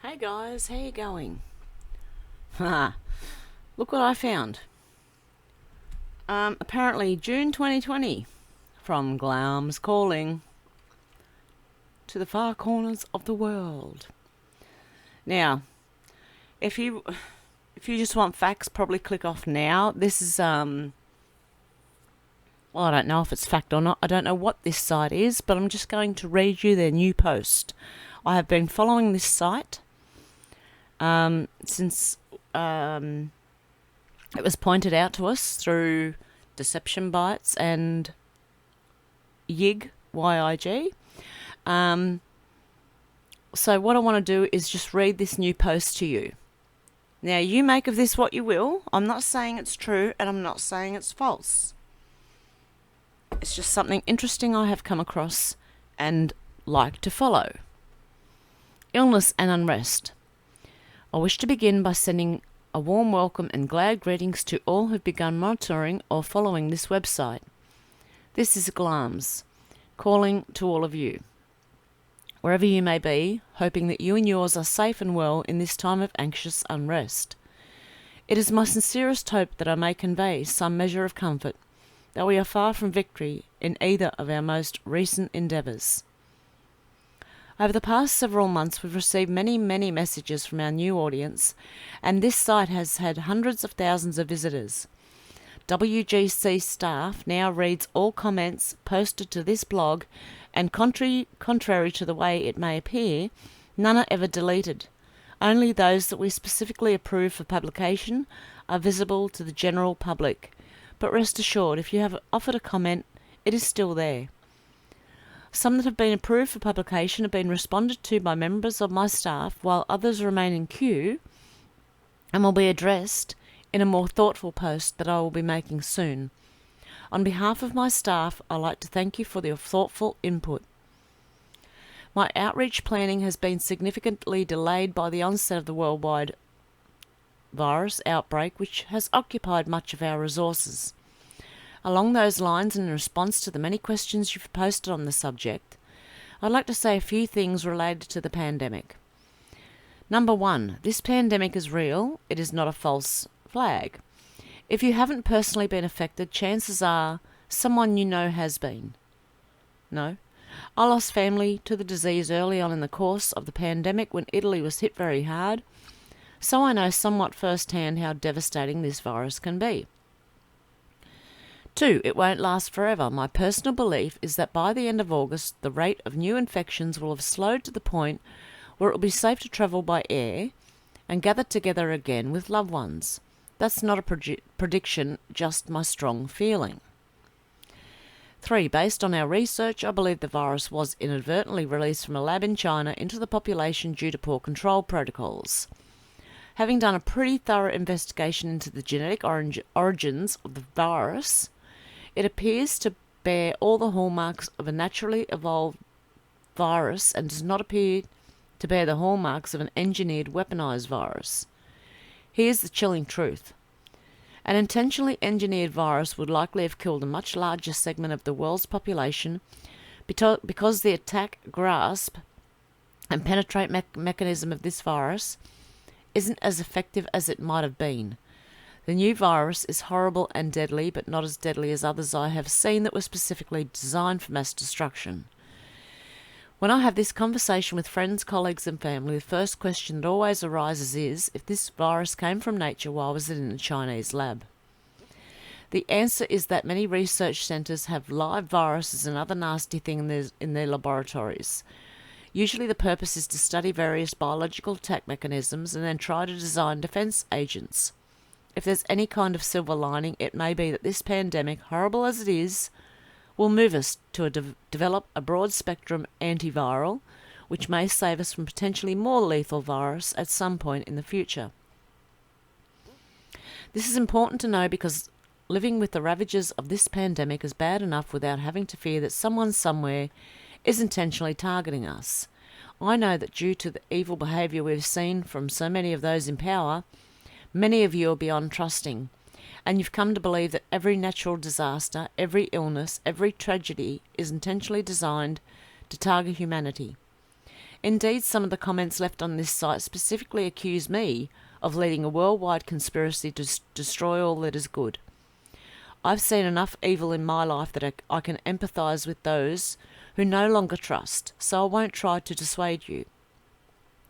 Hey guys, how you going? Haha, look what I found. Apparently June 2020, from Glamis calling to the far corners of the world. Now, if you just want facts, probably click off now. This is well, I don't know if it's fact or not. I don't know what this site is, but I'm just going to read you their new post. I have been following this site since it was pointed out to us through Deception Bites and YIG, Y-I-G. So what I want to do is just read this new post to you. Now, you make of this what you will. I'm not saying it's true, and I'm not saying it's false. It's just something interesting I have come across and like to follow. Illness and unrest. I wish to begin by sending a warm welcome and glad greetings to all who've begun monitoring or following this website. This is Glamis, calling to all of you, wherever you may be, hoping that you and yours are safe and well in this time of anxious unrest. It is my sincerest hope that I may convey some measure of comfort, though we are far from victory in either of our most recent endeavours. Over the past several months, we've received many messages from our new audience, and this site has had hundreds of thousands of visitors. WGC staff now reads all comments posted to this blog, and contrary to the way it may appear, none are ever deleted. Only those that we specifically approve for publication are visible to the general public. But rest assured, if you have offered a comment, it is still there. Some that have been approved for publication have been responded to by members of my staff, while others remain in queue and will be addressed in a more thoughtful post that I will be making soon. On behalf of my staff, I'd like to thank you for your thoughtful input. My outreach planning has been significantly delayed by the onset of the worldwide virus outbreak, which has occupied much of our resources. Along those lines, and in response to the many questions you've posted on the subject, I'd like to say a few things related to the pandemic. Number one, this pandemic is real. It is not a false flag. If you haven't personally been affected, chances are someone you know has been. No. I lost family to the disease early on in the course of the pandemic when Italy was hit very hard, so I know somewhat firsthand how devastating this virus can be. 2. It won't last forever. My personal belief is that by the end of August, the rate of new infections will have slowed to the point where it will be safe to travel by air and gather together again with loved ones. That's not a prediction, just my strong feeling. 3. Based on our research, I believe the virus was inadvertently released from a lab in China into the population due to poor control protocols. Having done a pretty thorough investigation into the genetic origins of the virus, it appears to bear all the hallmarks of a naturally evolved virus and does not appear to bear the hallmarks of an engineered weaponized virus. Here's the chilling truth. An intentionally engineered virus would likely have killed a much larger segment of the world's population because the attack, grasp, and penetrate mechanism of this virus isn't as effective as it might have been. The new virus is horrible and deadly, but not as deadly as others I have seen that were specifically designed for mass destruction. When I have this conversation with friends, colleagues and family, the first question that always arises is, if this virus came from nature, why was it in a Chinese lab? The answer is that many research centres have live viruses and other nasty things in their laboratories. Usually the purpose is to study various biological attack mechanisms and then try to design defence agents. If there's any kind of silver lining, it may be that this pandemic, horrible as it is, will move us to develop a broad-spectrum antiviral, which may save us from potentially more lethal virus at some point in the future. This is important to know because living with the ravages of this pandemic is bad enough without having to fear that someone somewhere is intentionally targeting us. I know that due to the evil behaviour we've seen from so many of those in power, many of you are beyond trusting, and you've come to believe that every natural disaster, every illness, every tragedy is intentionally designed to target humanity. Indeed, some of the comments left on this site specifically accuse me of leading a worldwide conspiracy to destroy all that is good. I've seen enough evil in my life that I can empathise with those who no longer trust, so I won't try to dissuade you.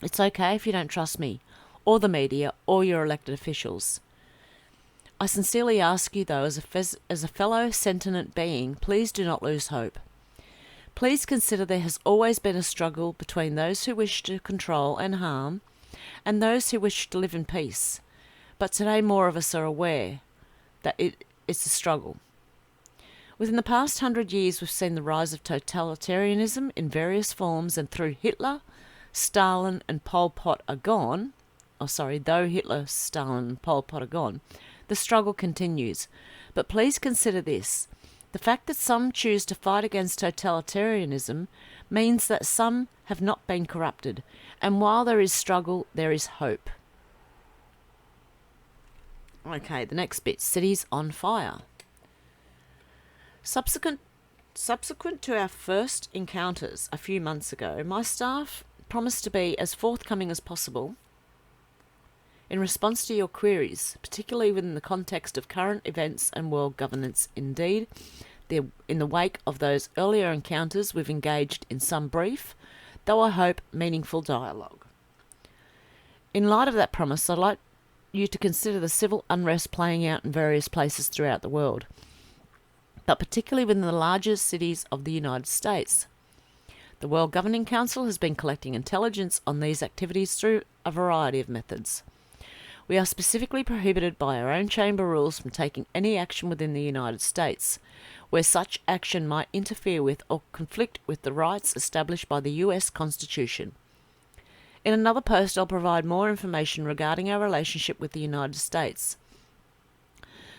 It's okay if you don't trust me, or the media, or your elected officials. I sincerely ask you, though, as a fellow sentient being, please do not lose hope. Please consider there has always been a struggle between those who wish to control and harm, and those who wish to live in peace. But today more of us are aware that it's a struggle. Within the past 100 years, we've seen the rise of totalitarianism in various forms, and through Hitler, Stalin and Pol Pot are gone, though Hitler, Stalin and Pol Pot are gone, the struggle continues. But please consider this. The fact that some choose to fight against totalitarianism means that some have not been corrupted, and while there is struggle, there is hope. Okay, the next bit, cities on fire. Subsequent to our first encounters a few months ago, my staff promised to be as forthcoming as possible in response to your queries, particularly within the context of current events and world governance. Indeed, in the wake of those earlier encounters, we've engaged in some brief, though I hope meaningful dialogue. In light of that promise, I'd like you to consider the civil unrest playing out in various places throughout the world, but particularly within the larger cities of the United States. The World Governing Council has been collecting intelligence on these activities through a variety of methods. We are specifically prohibited by our own chamber rules from taking any action within the United States, where such action might interfere with or conflict with the rights established by the US Constitution. In another post, I'll provide more information regarding our relationship with the United States.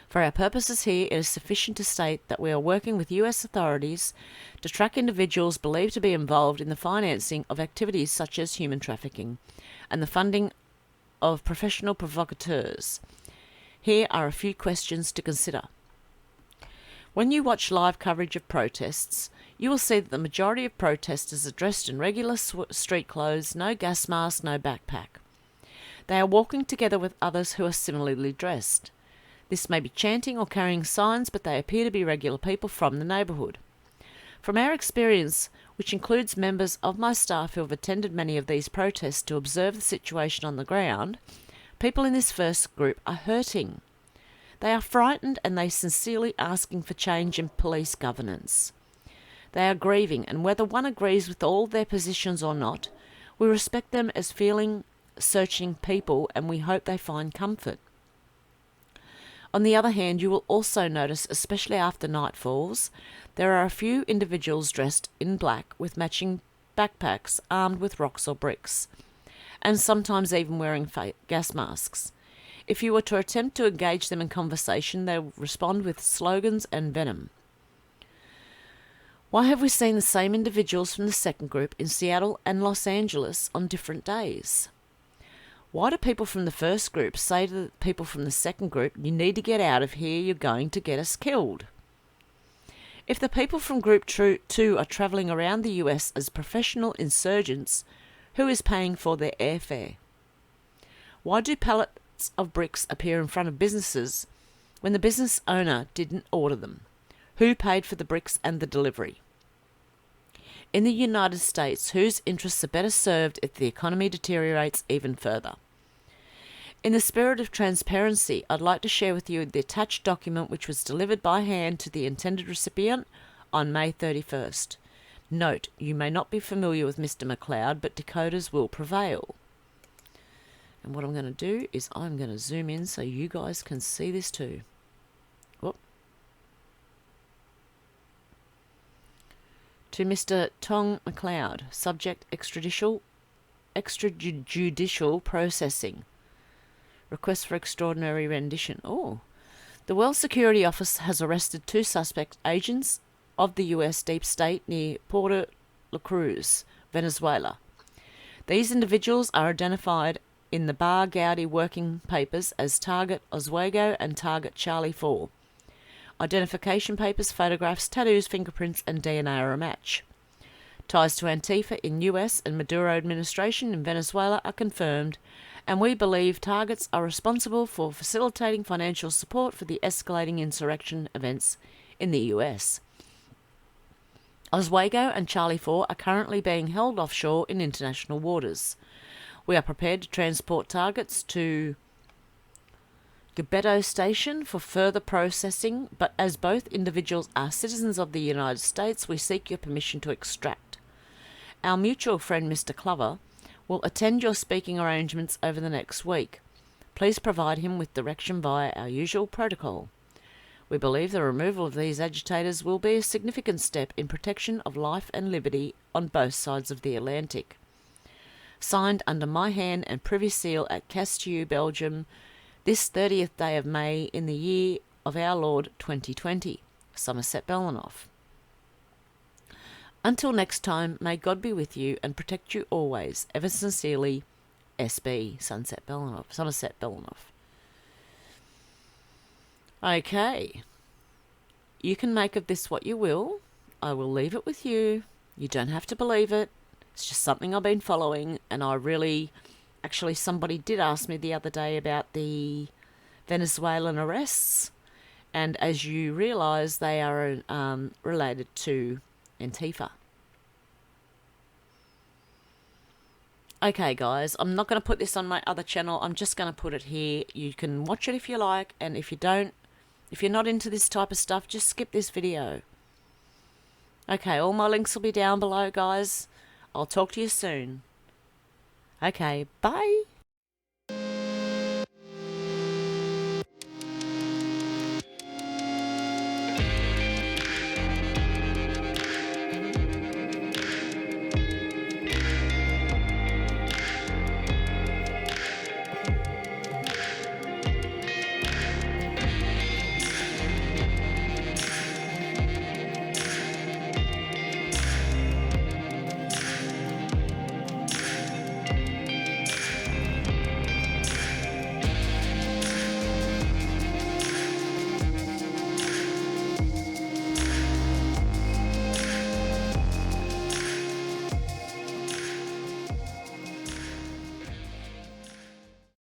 For our purposes here, it is sufficient to state that we are working with US authorities to track individuals believed to be involved in the financing of activities such as human trafficking and the funding of professional provocateurs. Here are a few questions to consider. When you watch live coverage of protests, you will see that the majority of protesters are dressed in regular street clothes, no gas mask, no backpack. They are walking together with others who are similarly dressed. This may be chanting or carrying signs, but they appear to be regular people from the neighbourhood. From our experience, which includes members of my staff who have attended many of these protests to observe the situation on the ground, people in this first group are hurting. They are frightened and they sincerely asking for change in police governance. They are grieving, and whether one agrees with all their positions or not, we respect them as searching people, and we hope they find comfort. On the other hand, you will also notice, especially after night falls, there are a few individuals dressed in black with matching backpacks armed with rocks or bricks, and sometimes even wearing gas masks. If you were to attempt to engage them in conversation, they will respond with slogans and venom. Why have we seen the same individuals from the second group in Seattle and Los Angeles on different days? Why do people from the first group say to the people from the second group, you need to get out of here, you're going to get us killed? If the people from Group 2 are travelling around the US as professional insurgents, who is paying for their airfare? Why do pallets of bricks appear in front of businesses when the business owner didn't order them? Who paid for the bricks and the delivery? In the United States, whose interests are better served if the economy deteriorates even further? In the spirit of transparency, I'd like to share with you the attached document which was delivered by hand to the intended recipient on May 31st. Note, you may not be familiar with Mr. McLeod, but decoders will prevail. And what I'm going to do is I'm going to zoom in so you guys can see this too. Whoop. To Mr. Tong McLeod, subject extrajudicial processing. Request for extraordinary rendition. Oh. The World Security Office has arrested 2 suspect agents of the US deep state near Puerto La Cruz, Venezuela. These individuals are identified in the Bar Gaudi working papers as Target Oswego and Target Charlie 4. Identification papers, photographs, tattoos, fingerprints and DNA are a match. Ties to Antifa in US and Maduro administration in Venezuela are confirmed, and we believe targets are responsible for facilitating financial support for the escalating insurrection events in the US. Oswego and Charlie 4 are currently being held offshore in international waters. We are prepared to transport targets to Geppetto Station for further processing, but as both individuals are citizens of the United States, we seek your permission to extract. Our mutual friend Mr. Clover will attend your speaking arrangements over the next week. Please provide him with direction via our usual protocol. We believe the removal of these agitators will be a significant step in protection of life and liberty on both sides of the Atlantic. Signed under my hand and privy seal at Castiu, Belgium, this 30th day of May in the year of our Lord 2020. Somerset Belanoff. Until next time, may God be with you and protect you always. Ever sincerely, SB, Somerset Belanoff. Okay. You can make of this what you will. I will leave it with you. You don't have to believe it. It's just something I've been following, and I really... Actually, somebody did ask me the other day about the Venezuelan arrests, and as you realise, they are related to Antifa. Okay, guys, I'm not going to put this on my other channel. I'm just going to put it here. You can watch it if you like, and if you're not into this type of stuff, just skip this video. Okay, all my links will be down below, guys. I'll talk to you soon. Okay, bye.